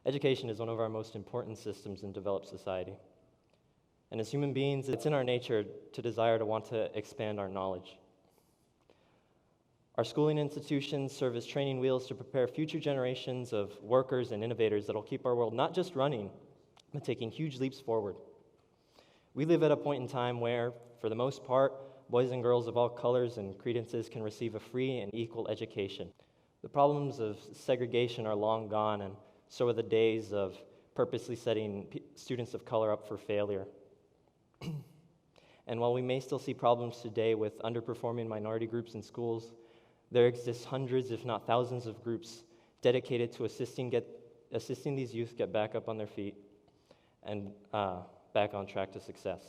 Education is one of our most important systems in developed society. And as human beings, it's in our nature to desire to want to expand our knowledge. Our schooling institutions serve as training wheels to prepare future generations of workers and innovators that will keep our world not just running, but taking huge leaps forward. We live at a point in time where, for the most part, boys and girls of all colors and credences can receive a free and equal education. The problems of segregation are long gone, and so are the days of purposely setting students of color up for failure. And while we may still see problems today with underperforming minority groups in schools, there exist hundreds, if not thousands, of groups dedicated to assisting these youth get back up on their feet and back on track to success.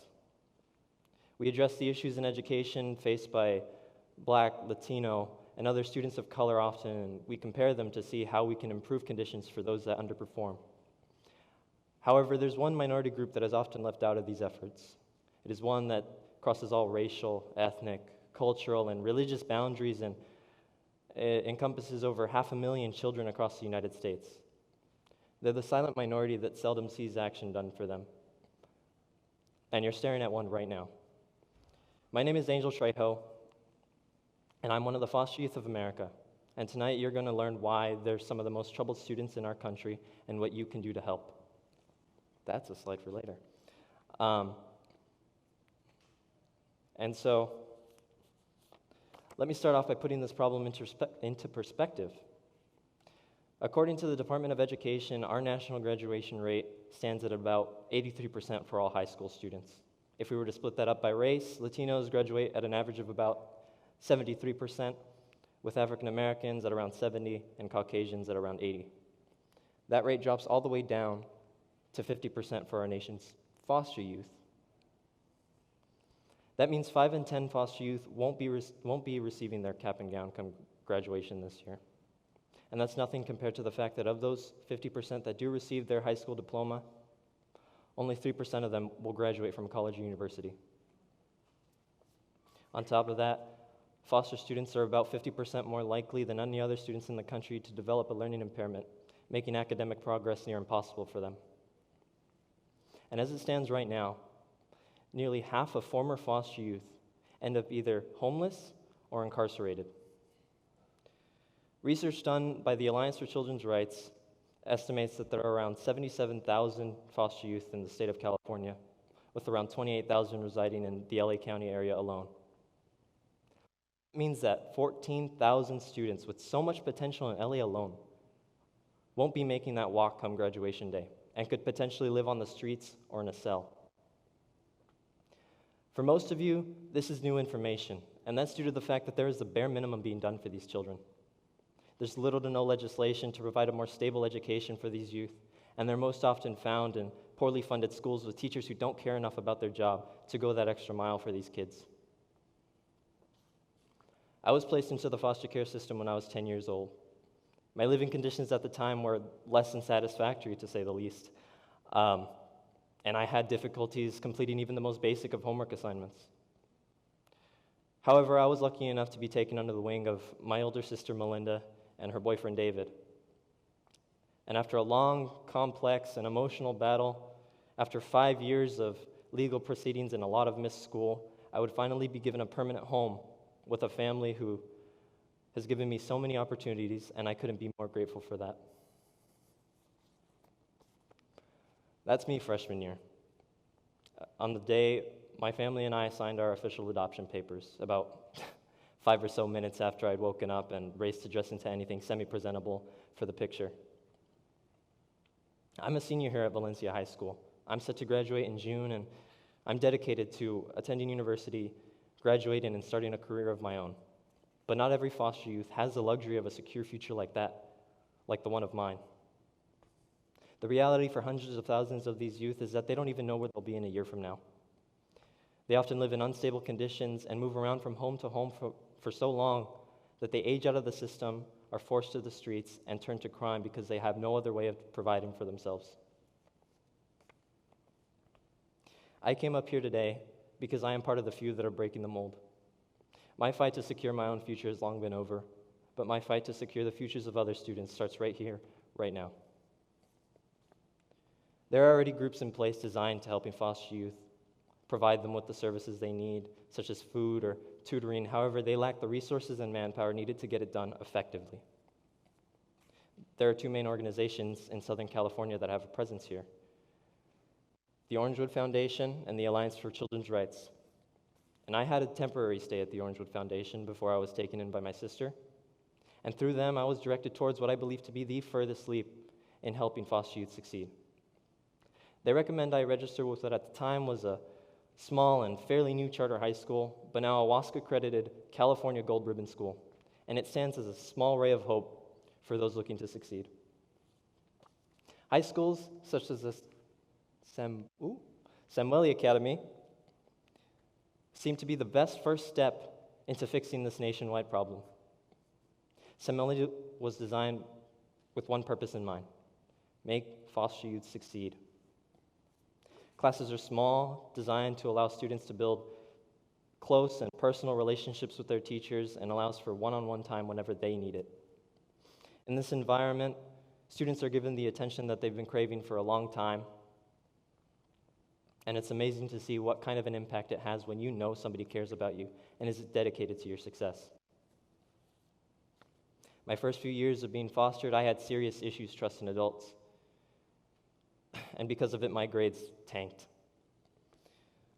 We address the issues in education faced by Black, Latino, and other students of color often, and we compare them to see how we can improve conditions for those that underperform. However, there's one minority group that is often left out of these efforts. It is one that crosses all racial, ethnic, cultural, and religious boundaries, and it encompasses over 500,000 children across the United States. They're the silent minority that seldom sees action done for them. And you're staring at one right now. My name is Angel Trejo, and I'm one of the foster youth of America. And tonight you're going to learn why they're some of the most troubled students in our country and what you can do to help. That's a slide for later. And so, let me start off by putting this problem into perspective. According to the Department of Education, our national graduation rate stands at about 83% for all high school students. If we were to split that up by race, Latinos graduate at an average of about 73%, with African Americans at around 70% and Caucasians at around 80%. That rate drops all the way down to 50% for our nation's foster youth. That means 5 in 10 foster youth won't be receiving their cap and gown come graduation this year. And that's nothing compared to the fact that of those 50% that do receive their high school diploma, only 3% of them will graduate from college or university. On top of that, foster students are about 50% more likely than any other students in the country to develop a learning impairment, making academic progress near impossible for them. And as it stands right now, nearly half of former foster youth end up either homeless or incarcerated. Research done by the Alliance for Children's Rights estimates that there are around 77,000 foster youth in the state of California, with around 28,000 residing in the LA County area alone. It means that 14,000 students with so much potential in LA alone won't be making that walk come graduation day and could potentially live on the streets or in a cell. For most of you, this is new information, and that's due to the fact that there is the bare minimum being done for these children. There's little to no legislation to provide a more stable education for these youth, and they're most often found in poorly funded schools with teachers who don't care enough about their job to go that extra mile for these kids. I was placed into the foster care system when I was 10 years old. My living conditions at the time were less than satisfactory, to say the least. And I had difficulties completing even the most basic of homework assignments. However, I was lucky enough to be taken under the wing of my older sister, Melinda, and her boyfriend, David. And after a long, complex, and emotional battle, after 5 years of legal proceedings and a lot of missed school, I would finally be given a permanent home with a family who has given me so many opportunities, and I couldn't be more grateful for that. That's me freshman year. On the day my family and I signed our official adoption papers, about 5 or so minutes after I'd woken up and raced to dress into anything semi-presentable for the picture. I'm a senior here at Valencia High School. I'm set to graduate in June, and I'm dedicated to attending university, graduating, and starting a career of my own. But not every foster youth has the luxury of a secure future like that, like the one of mine. The reality for hundreds of thousands of these youth is that they don't even know where they'll be in a year from now. They often live in unstable conditions and move around from home to home for so long that they age out of the system, are forced to the streets, and turn to crime because they have no other way of providing for themselves. I came up here today because I am part of the few that are breaking the mold. My fight to secure my own future has long been over, but my fight to secure the futures of other students starts right here, right now. There are already groups in place designed to helping foster youth, provide them with the services they need, such as food or tutoring. However, they lack the resources and manpower needed to get it done effectively. There are two main organizations in Southern California that have a presence here: the Orangewood Foundation and the Alliance for Children's Rights. And I had a temporary stay at the Orangewood Foundation before I was taken in by my sister. And through them, I was directed towards what I believe to be the furthest leap in helping foster youth succeed. They recommend I register with what at the time was a small and fairly new charter high school, but now a WASC-accredited California Gold Ribbon school. And it stands as a small ray of hope for those looking to succeed. High schools such as the Samueli Academy seem to be the best first step into fixing this nationwide problem. Samueli was designed with one purpose in mind: make foster youth succeed. Classes are small, designed to allow students to build close and personal relationships with their teachers, and allows for one-on-one time whenever they need it. In this environment, students are given the attention that they've been craving for a long time, and it's amazing to see what kind of an impact it has when you know somebody cares about you and is dedicated to your success. My first few years of being fostered, I had serious issues trusting adults. And because of it, my grades tanked.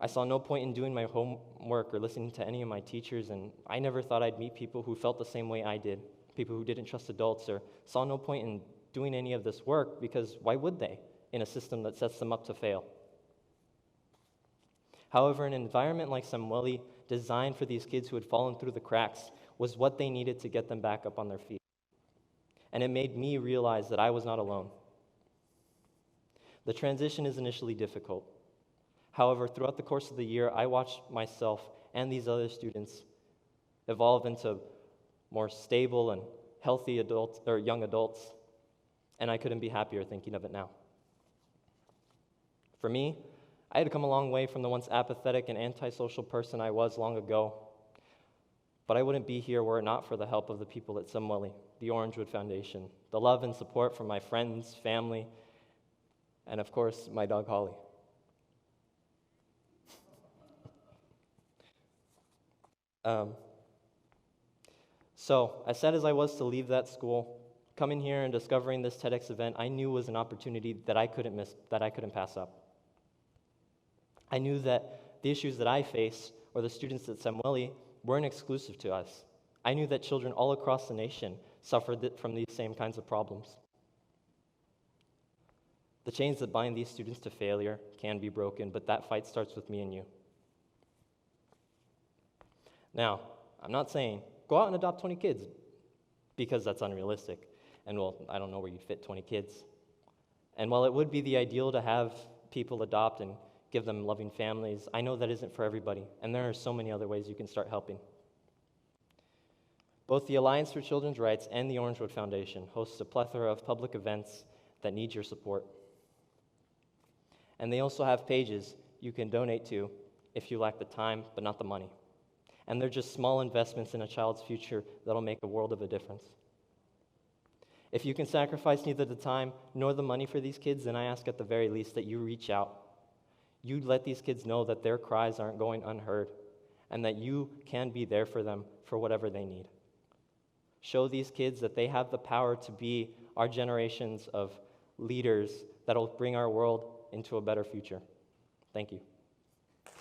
I saw no point in doing my homework or listening to any of my teachers, and I never thought I'd meet people who felt the same way I did, people who didn't trust adults, or saw no point in doing any of this work, because why would they in a system that sets them up to fail? However, an environment like Samueli, designed for these kids who had fallen through the cracks, was what they needed to get them back up on their feet. And it made me realize that I was not alone. The transition is initially difficult. However, throughout the course of the year, I watched myself and these other students evolve into more stable and healthy adults or young adults, and I couldn't be happier thinking of it now. For me, I had come a long way from the once apathetic and antisocial person I was long ago, but I wouldn't be here were it not for the help of the people at Samueli, the Orangewood Foundation, the love and support from my friends, family, and of course, my dog Holly. So, as sad as I was to leave that school, coming here and discovering this TEDx event, I knew was an opportunity that I couldn't miss, that I couldn't pass up. I knew that the issues that I face, or the students at Samueli, weren't exclusive to us. I knew that children all across the nation suffered from these same kinds of problems. The chains that bind these students to failure can be broken, but that fight starts with me and you. Now, I'm not saying go out and adopt 20 kids, because that's unrealistic. And well, I don't know where you'd fit 20 kids. And while it would be the ideal to have people adopt and give them loving families, I know that isn't for everybody, and there are so many other ways you can start helping. Both the Alliance for Children's Rights and the Orangewood Foundation hosts a plethora of public events that need your support. And they also have pages you can donate to if you lack the time, but not the money. And they're just small investments in a child's future that'll make a world of a difference. If you can sacrifice neither the time nor the money for these kids, then I ask at the very least that you reach out. You let these kids know that their cries aren't going unheard, and that you can be there for them for whatever they need. Show these kids that they have the power to be our generations of leaders that'll bring our world into a better future. Thank you.